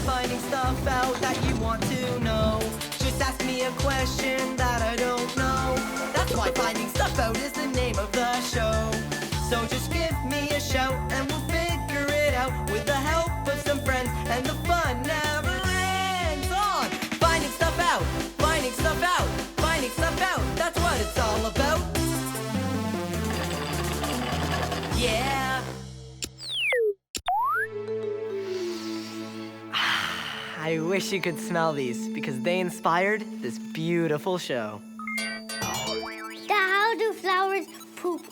finding stuff out that you want to know. Just ask me a question that I don't know. That's why Finding Stuff Out is the name of the show. So just give me a shout and we'll figure it out with the help of some friends, and the fun never ends. On Finding Stuff Out, Finding Stuff Out, Finding Stuff Out. That's what it's all about. Yeah. I wish you could smell these because they inspired this beautiful show. How do flowers poop?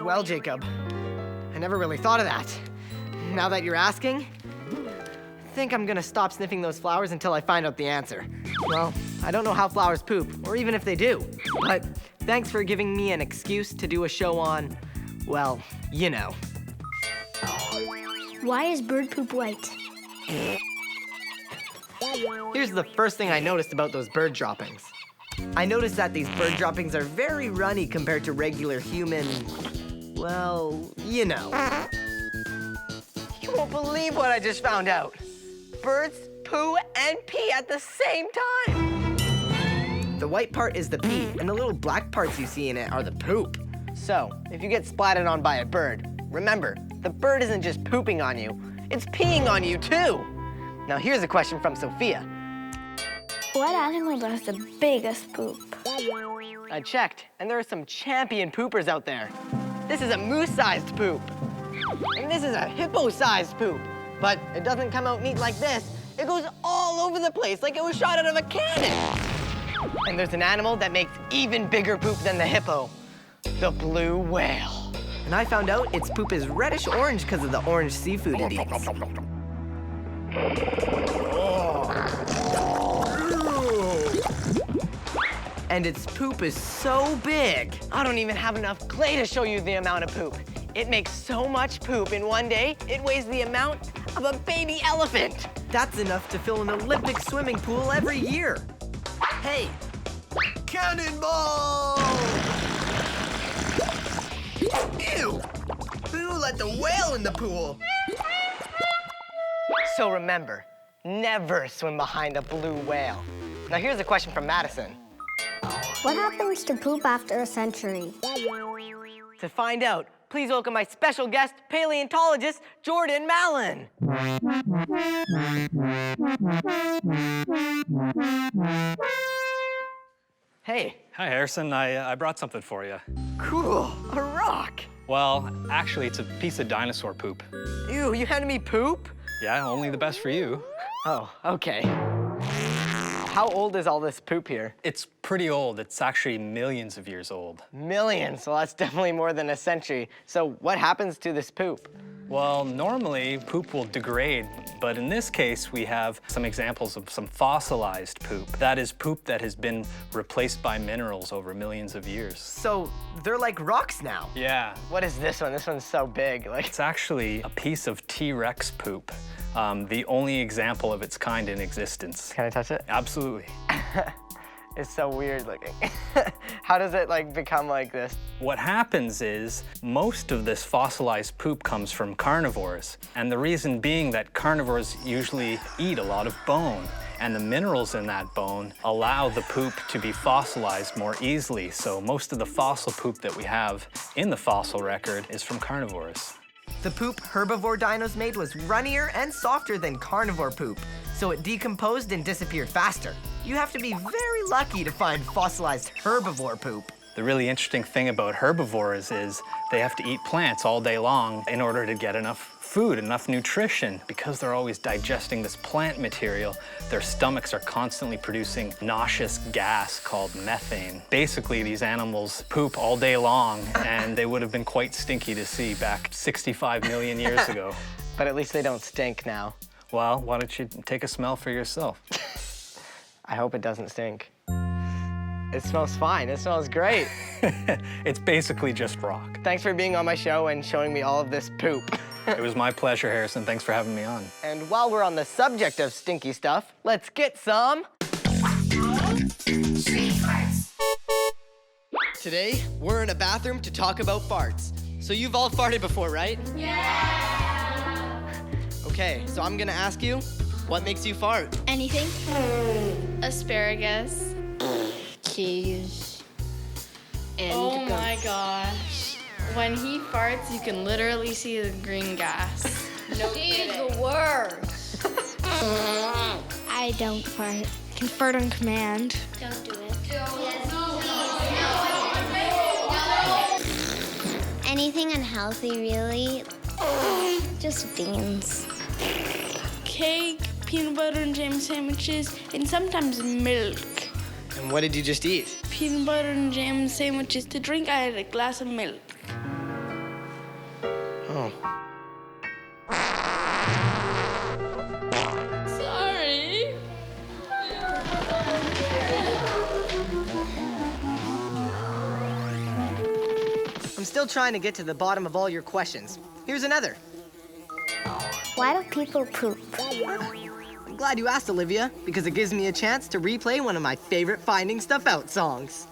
Well, Jacob, I never really thought of that. Now that you're asking, I think I'm gonna stop sniffing those flowers until I find out the answer. Well, I don't know how flowers poop, or even if they do, but thanks for giving me an excuse to do a show on, well, you know. Why is bird poop white? Here's the first thing I noticed about those bird droppings. I noticed that these bird droppings are very runny compared to regular human, well, you know. You won't believe what I just found out. Birds poo and pee at the same time. The white part is the pee, and the little black parts you see in it are the poop. So, if you get splattered on by a bird, remember, the bird isn't just pooping on you, it's peeing on you too. Now here's a question from Sophia. What animal does the biggest poop? I checked, and there are some champion poopers out there. This is a moose-sized poop. And this is a hippo-sized poop. But it doesn't come out neat like this. It goes all over the place like it was shot out of a cannon. And there's an animal that makes even bigger poop than the hippo, the blue whale. And I found out its poop is reddish-orange because of the orange seafood it eats. And its poop is so big, I don't even have enough clay to show you the amount of poop. It makes so much poop in one day, it weighs the amount of a baby elephant. That's enough to fill an Olympic swimming pool every year. Hey, cannonball! Ew! Who let the whale in the pool? So remember, never swim behind a blue whale. Now here's a question from Madison. What happens to poop after a century? To find out, please welcome my special guest, paleontologist, Jordan Mallon. Hey. Hi, Harrison. I brought something for you. Cool, a rock. Well, actually, it's a piece of dinosaur poop. Ew, you handed me poop? Yeah, only the best for you. Oh, okay. How old is all this poop here? It's pretty old. It's actually millions of years old. Millions, well, that's definitely more than a century. So what happens to this poop? Well, normally poop will degrade, but in this case, we have some examples of some fossilized poop. That is poop that has been replaced by minerals over millions of years. So they're like rocks now? Yeah. What is this one? This one's so big. It's actually a piece of T-Rex poop. The only example of its kind in existence. Can I touch it? Absolutely. It's so weird looking. How does it become like this? What happens is most of this fossilized poop comes from carnivores. And the reason being that carnivores usually eat a lot of bone. And the minerals in that bone allow the poop to be fossilized more easily. So most of the fossil poop that we have in the fossil record is from carnivores. The poop herbivore dinos made was runnier and softer than carnivore poop, so it decomposed and disappeared faster. You have to be very lucky to find fossilized herbivore poop. The really interesting thing about herbivores is they have to eat plants all day long in order to get enough food, enough nutrition. Because they're always digesting this plant material, their stomachs are constantly producing nauseous gas called methane. Basically, these animals poop all day long, and they would have been quite stinky to see back 65 million years ago. But at least they don't stink now. Well, why don't you take a smell for yourself? I hope it doesn't stink. It smells fine. It smells great. It's basically just rock. Thanks for being on my show and showing me all of this poop. It was my pleasure, Harrison. Thanks for having me on. And while we're on the subject of stinky stuff, let's get some... Today, we're in a bathroom to talk about farts. So you've all farted before, right? Yeah! Okay, so I'm gonna ask you, what makes you fart? Anything? Asparagus. Cheese. And Oh goats. my gosh. When he farts, you can literally see the green gas. No kidding. The worst. I don't fart. Can fart on command. Don't do it. Anything unhealthy, really? Just beans. Cake, peanut butter and jam sandwiches, and sometimes milk. And what did you just eat? Peanut butter and jam sandwiches. To drink, I had a glass of milk. Oh. Sorry. I'm still trying to get to the bottom of all your questions. Here's another. Why do people poop? I'm glad you asked, Olivia, because it gives me a chance to replay one of my favorite Finding Stuff Out songs.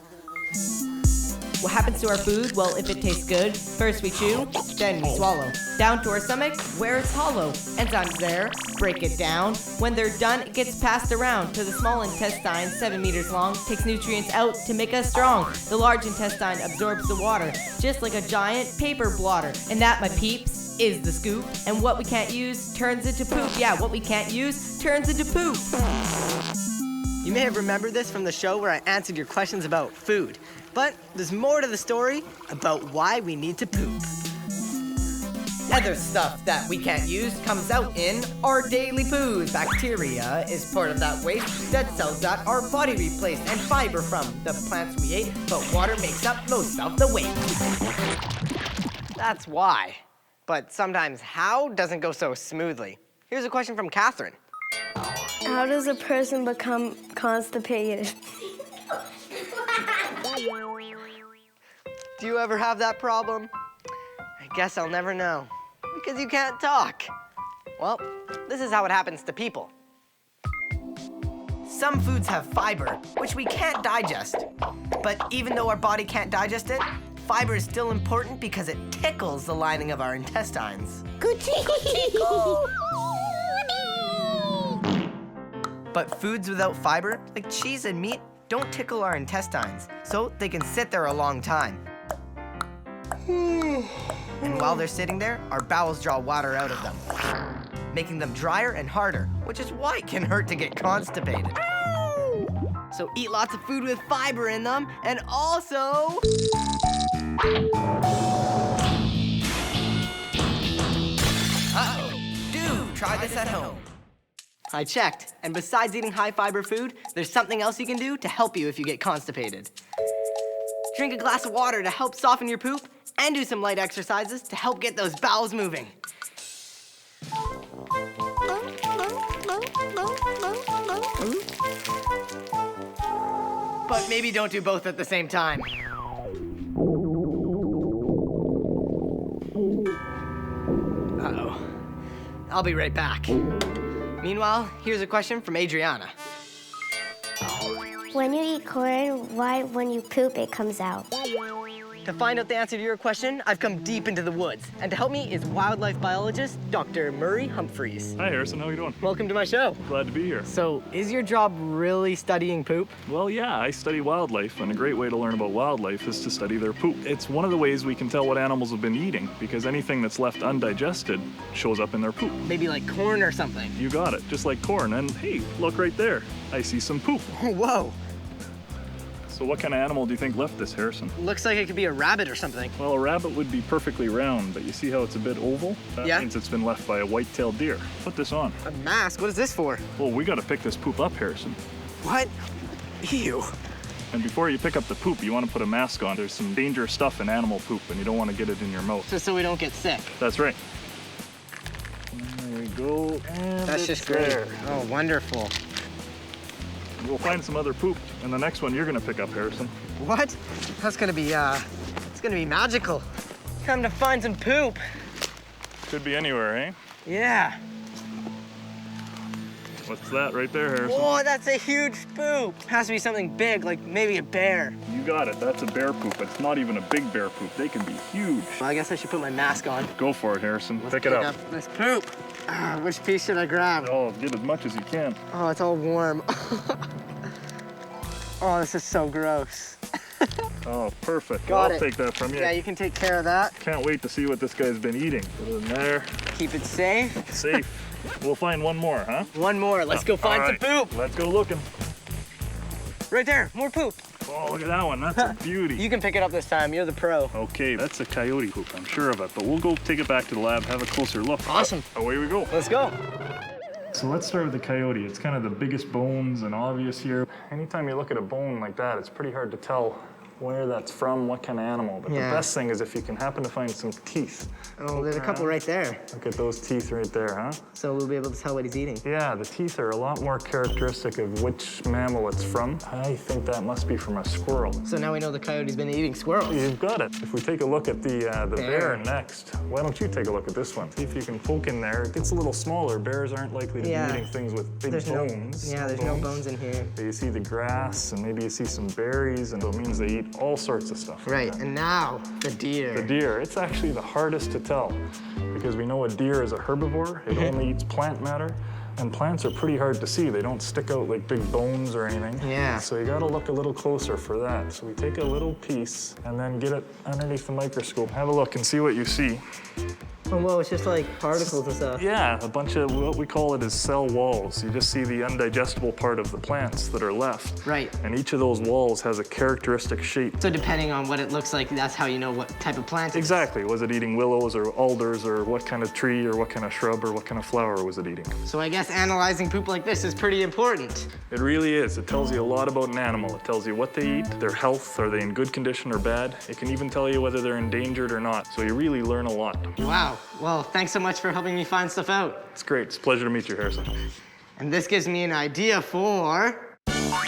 What happens to our food? Well, if it tastes good, first we chew, then we swallow. Down to our stomach, where it's hollow. Enzymes there, break it down. When they're done, it gets passed around to the small intestine, 7 meters long, takes nutrients out to make us strong. The large intestine absorbs the water, just like a giant paper blotter. And that, my peeps, is the scoop. And what we can't use turns into poop. Yeah, what we can't use turns into poop. You may have remembered this from the show where I answered your questions about food. But there's more to the story about why we need to poop. Other stuff that we can't use comes out in our daily poos. Bacteria is part of that waste. Dead cells that our body replaced, and fiber from the plants we ate. But water makes up most of the waste. That's why. But sometimes how doesn't go so smoothly. Here's a question from Catherine. How does a person become constipated? Do you ever have that problem? I guess I'll never know, because you can't talk. Well, this is how it happens to people. Some foods have fiber, which we can't digest. But even though our body can't digest it, fiber is still important because it tickles the lining of our intestines. But foods without fiber, like cheese and meat, don't tickle our intestines, so they can sit there a long time. And while they're sitting there, our bowels draw water out of them, making them drier and harder, which is why it can hurt to get constipated. So eat lots of food with fiber in them, and also... Uh-oh, do try this at home. I checked, and besides eating high-fiber food, there's something else you can do to help you if you get constipated. Drink a glass of water to help soften your poop, and do some light exercises to help get those bowels moving. But maybe don't do both at the same time. Uh-oh. I'll be right back. Meanwhile, here's a question from Adriana. When you eat corn, why when you poop it comes out? To find out the answer to your question, I've come deep into the woods. And to help me is wildlife biologist, Dr. Murray Humphreys. Hi, Harrison. How are you doing? Welcome to my show. Glad to be here. So, is your job really studying poop? Well, yeah, I study wildlife, and a great way to learn about wildlife is to study their poop. It's one of the ways we can tell what animals have been eating, because anything that's left undigested shows up in their poop. Maybe like corn or something. You got it, just like corn. And hey, look right there. I see some poop. Whoa. So what kind of animal do you think left this, Harrison? Looks like it could be a rabbit or something. Well, a rabbit would be perfectly round, but you see how it's a bit oval? That Yeah. means it's been left by a white-tailed deer. Put this on. A mask? What is this for? Well, we gotta pick this poop up, Harrison. What? Ew. And before you pick up the poop, you want to put a mask on. There's some dangerous stuff in animal poop, and you don't want to get it in your mouth. Just so we don't get sick. That's right. There we go. And That's it's just great. there. Oh, wonderful. We'll find some other poop, and the next one you're gonna pick up, Harrison. What? That's gonna be, it's gonna be magical. Time to find some poop. Could be anywhere, eh? Yeah. What's that right there, Harrison? Whoa, that's a huge poop. Has to be something big, like maybe a bear. You got it. That's a bear poop. It's not even a big bear poop. They can be huge. Well, I guess I should put my mask on. Go for it, Harrison. Let's Pick it up. This poop. Which piece should I grab? Oh, get as much as you can. Oh, it's all warm. Oh, this is so gross. Oh, perfect. Got I'll it. take that from you. Yeah, you can take care of that. Can't wait to see what this guy's been eating. Put it in there. Keep it safe. Safe. We'll find one more, huh? One more. Let's go find All some right, poop. Let's go looking. Right there, more poop. Oh, look at that one. That's a beauty. You can pick it up this time. You're the pro. Okay, that's a coyote poop, I'm sure of it. But we'll go take it back to the lab, have a closer look. Awesome. Away we go. Let's go. So let's start with the coyote. It's kind of the biggest bones and obvious here. Anytime you look at a bone like that, it's pretty hard to tell where that's from, what kind of animal. But Yeah. the best thing is if you can happen to find some teeth. Oh, there's a couple right there. Look at those teeth right there, huh? So we'll be able to tell what he's eating. Yeah, the teeth are a lot more characteristic of which mammal it's from. I think that must be from a squirrel. So now we know the coyote's been eating squirrels. You've got it. If we take a look at the Bear. bear next, why don't you take a look at this one? See if you can poke in there. It gets a little smaller. Bears aren't likely to Yeah. be eating things with big There's bones. there's no bones in here. But you see the grass, and maybe you see some berries, and it means they eat all sorts of stuff. Right, and now the deer. The deer, it's actually the hardest to tell because we know a deer is a herbivore. It only eats plant matter. And plants are pretty hard to see. They don't stick out like big bones or anything. Yeah. So you gotta look a little closer for that. So we take a little piece and then get it underneath the microscope. Have a look and see what you see. Oh, whoa, it's just like particles and stuff. Yeah, a bunch of what we call it is cell walls. You just see the undigestible part of the plants that are left. Right. And each of those walls has a characteristic shape. So depending on what it looks like, that's how you know what type of plant it is. Exactly. Was it eating willows or alders or what kind of tree or what kind of shrub or what kind of flower was it eating? So I guess analyzing poop like this is pretty important. It really is. It tells you a lot about an animal. It tells you what they eat, their health, are they in good condition or bad. It can even tell you whether they're endangered or not. So you really learn a lot. Wow. Well, thanks so much for helping me find stuff out. It's great. It's a pleasure to meet you, Harrison. And this gives me an idea for my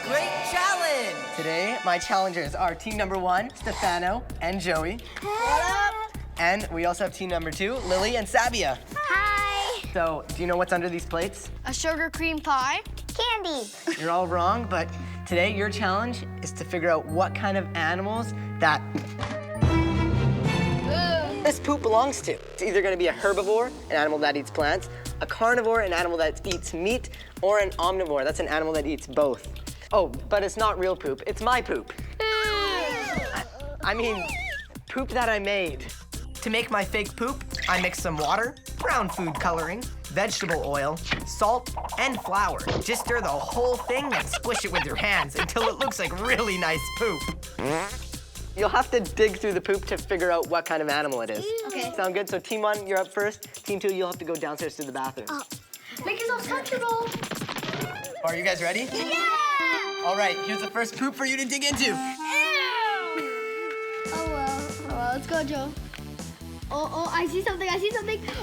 great challenge. Today, my challengers are team number 1, Stefano and Joey. What up? And we also have team number 2, Lily and Sabia. Hi. So, do you know what's under these plates? A sugar cream pie. Candy. You're all wrong, but today your challenge is to figure out what kind of animals that this poop belongs to. It's either gonna be a herbivore, an animal that eats plants, a carnivore, an animal that eats meat, or an omnivore, that's an animal that eats both. Oh, but it's not real poop, it's my poop. I mean, poop that I made. To make my fake poop, I mixed some water, brown food coloring, vegetable oil, salt, and flour. Just stir the whole thing and squish it with your hands until it looks like really nice poop. You'll have to dig through the poop to figure out what kind of animal it is. Okay. Sound good? So team 1, you're up first. Team 2, you'll have to go downstairs to the bathroom. Make yourself comfortable. Are you guys ready? Yeah. All right, here's the first poop for you to dig into. Oh well, let's go, Joe. Oh, I see something,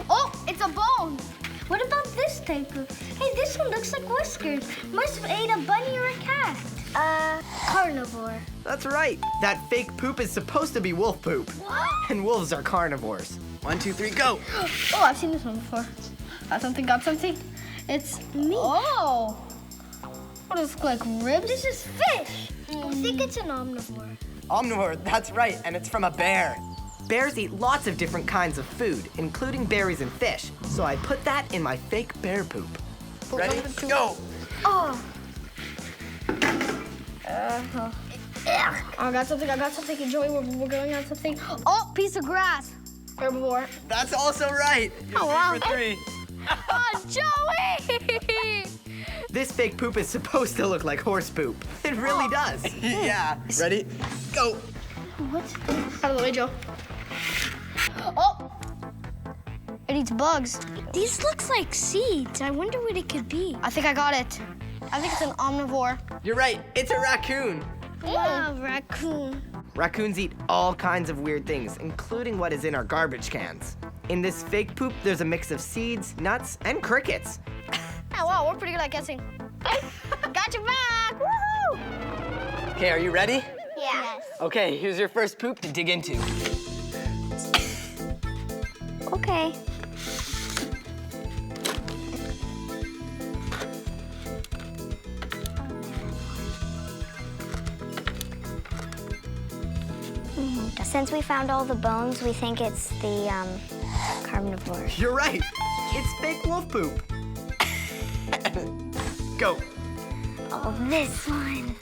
Oh, it's a bone. What about this type of? Hey, this one looks like whiskers. Must have ate a bunny or a cat. Carnivore. That's right. That fake poop is supposed to be wolf poop. What? And wolves are carnivores. 1, 2, 3, go. Oh, I've seen this one before. Got something. It's meat. Oh. What does this look like, ribs? This is fish. I think it's an omnivore. Omnivore, that's right, and it's from a bear. Bears eat lots of different kinds of food, including berries and fish. So I put that in my fake bear poop. Ready? Go. Oh. I got something. Joey, we're going on something. Oh, piece of grass. Herbivore. That's also right. You're Oh, wow. 3 for 3. Oh, Joey! This fake poop is supposed to look like horse poop. It really does. Yeah. Ready? Go. What? Out of the way, Joe. Oh! It eats bugs. These looks like seeds. I wonder what it could be. I think I got it. I think it's an omnivore. You're right. It's a raccoon. Yeah, raccoon. Raccoons eat all kinds of weird things, including what is in our garbage cans. In this fake poop, there's a mix of seeds, nuts, and crickets. Oh, wow, we're pretty good at guessing. Got your back! Woohoo! Okay, are you ready? Yes. Okay, here's your first poop to dig into. Okay. Since we found all the bones, we think it's the carnivore. You're right. It's fake wolf poop. Go. Oh, this one.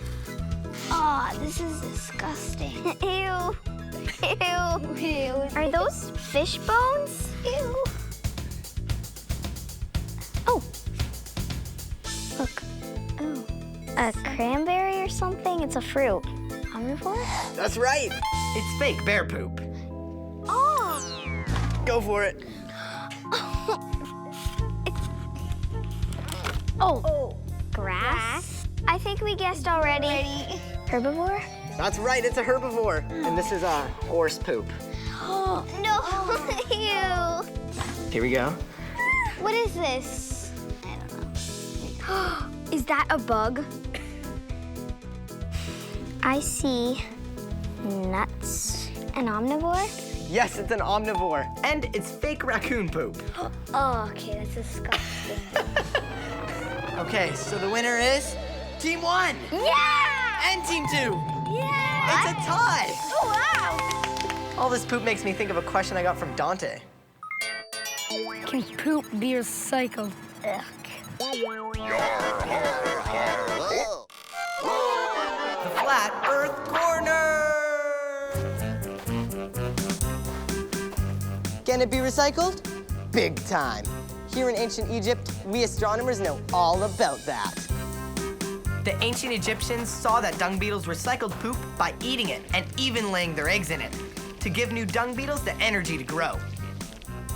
Oh, this is disgusting. Ew. Ew. Ew. Are those fish bones? Ew. Oh. Look. Oh. A cranberry or something? It's a fruit. Omnivore? That's right. It's fake bear poop. Oh. Go for it. Oh. Grass? I think we guessed already. Herbivore? That's right. It's a herbivore. And this is a horse poop. Oh, no. Ew. Here we go. What is this? I don't know. Is that a bug? I see nuts. An omnivore? Yes, it's an omnivore. And it's fake raccoon poop. Oh, okay, that's disgusting. Okay, so the winner is Team 1 Yeah! and Team 2. Yeah! It's a tie. Oh, wow! All this poop makes me think of a question I got from Dante. Can poop be recycled? Ugh. The Flat Earth Corner! Can it be recycled? Big time. Here in ancient Egypt, we astronomers know all about that. The ancient Egyptians saw that dung beetles recycled poop by eating it and even laying their eggs in it to give new dung beetles the energy to grow.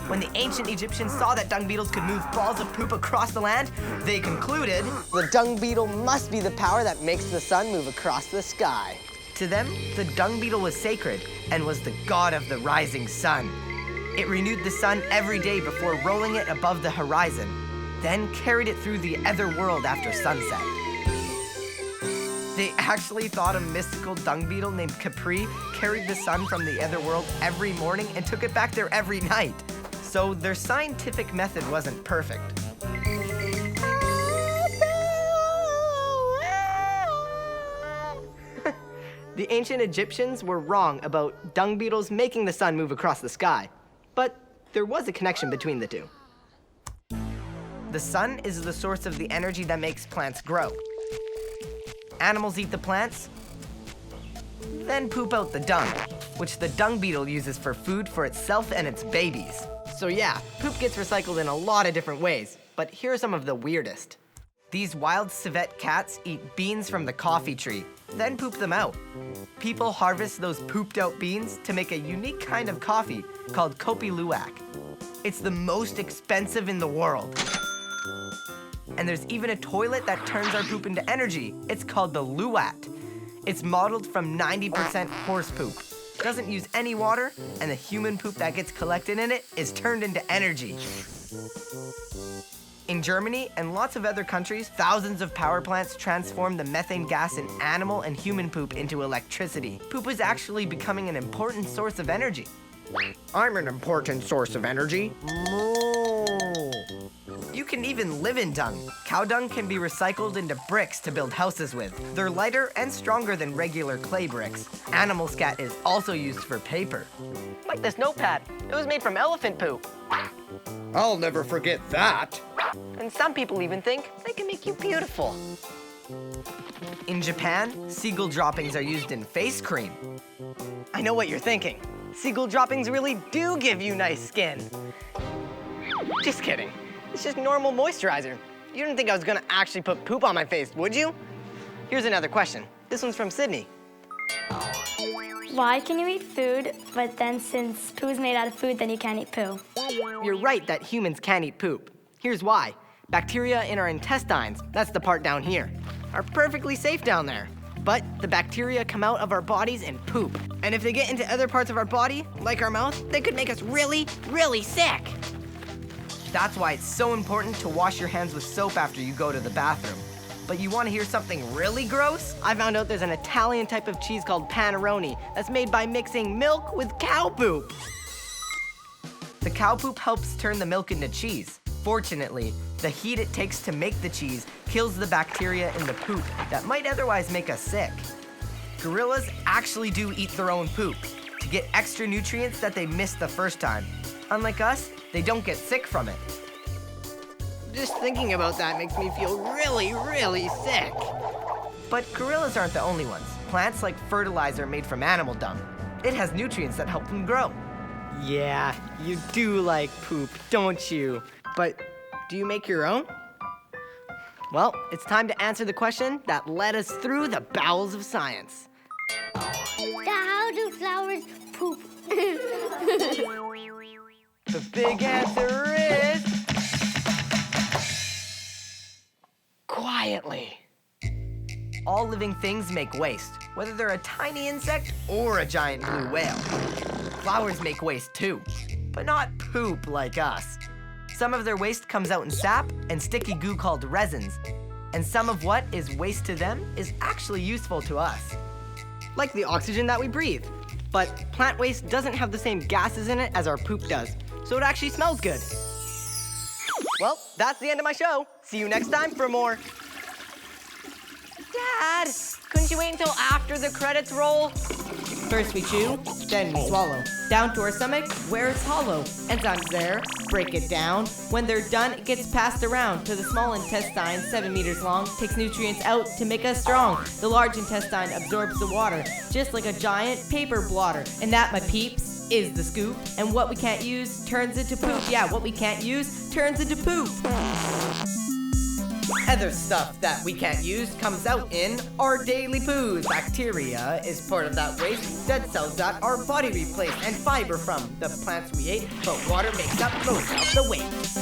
When the ancient Egyptians saw that dung beetles could move balls of poop across the land, they concluded the dung beetle must be the power that makes the sun move across the sky. To them, the dung beetle was sacred and was the god of the rising sun. It renewed the sun every day before rolling it above the horizon, then carried it through the other world after sunset. They actually thought a mystical dung beetle named Capri carried the sun from the other world every morning and took it back there every night. So their scientific method wasn't perfect. The ancient Egyptians were wrong about dung beetles making the sun move across the sky, but there was a connection between the two. The sun is the source of the energy that makes plants grow. Animals eat the plants, then poop out the dung, which the dung beetle uses for food for itself and its babies. So yeah, poop gets recycled in a lot of different ways, but here are some of the weirdest. These wild civet cats eat beans from the coffee tree, then poop them out. People harvest those pooped out beans to make a unique kind of coffee called Kopi Luwak. It's the most expensive in the world. And there's even a toilet that turns our poop into energy. It's called the Luwat. It's modeled from 90% horse poop. It doesn't use any water, and the human poop that gets collected in it is turned into energy. In Germany and lots of other countries, thousands of power plants transform the methane gas in animal and human poop into electricity. Poop is actually becoming an important source of energy. I'm an important source of energy. Moo. You can even live in dung. Cow dung can be recycled into bricks to build houses with. They're lighter and stronger than regular clay bricks. Animal scat is also used for paper. Like this notepad. It was made from elephant poop. I'll never forget that. And some people even think they can make you beautiful. In Japan, seagull droppings are used in face cream. I know what you're thinking. Seagull droppings really do give you nice skin. Just kidding. It's just normal moisturizer. You didn't think I was gonna actually put poop on my face, would you? Here's another question. This one's from Sydney. Why can you eat food, but then since poo is made out of food, then you can't eat poo? You're right that humans can't eat poop. Here's why. Bacteria in our intestines, that's the part down here, are perfectly safe down there. But the bacteria come out of our bodies in poop. And if they get into other parts of our body, like our mouth, they could make us really, really sick. That's why it's so important to wash your hands with soap after you go to the bathroom. But you want to hear something really gross? I found out there's an Italian type of cheese called panettone that's made by mixing milk with cow poop. The cow poop helps turn the milk into cheese. Fortunately, the heat it takes to make the cheese kills the bacteria in the poop that might otherwise make us sick. Gorillas actually do eat their own poop. to get extra nutrients that they missed the first time. Unlike us, they don't get sick from it. Just thinking about that makes me feel really, really sick. But gorillas aren't the only ones. Plants like fertilizer made from animal dung. It has nutrients that help them grow. Yeah, you do like poop, don't you? But do you make your own? Well, it's time to answer the question that led us through the bowels of science. How do flowers poop? The big answer is... quietly. All living things make waste, whether they're a tiny insect or a giant blue whale. Flowers make waste too, but not poop like us. Some of their waste comes out in sap and sticky goo called resins, and some of what is waste to them is actually useful to us. Like the oxygen that we breathe. But plant waste doesn't have the same gases in it as our poop does, so it actually smells good. Well, that's the end of my show. See you next time for more. Dad, couldn't you wait until after the credits roll? First we chew, then we swallow. Down to our stomach, where it's hollow. Enzymes there, break it down. When they're done, it gets passed around to the small intestine, 7 meters long, takes nutrients out to make us strong. The large intestine absorbs the water, just like a giant paper blotter. And that, my peeps, is the scoop. And what we can't use turns into poop. Yeah, what we can't use turns into poop. Other stuff that we can't use comes out in our daily poos. Bacteria is part of that waste. Dead cells that our body replaced, and fiber from the plants we ate. But water makes up most of the waste.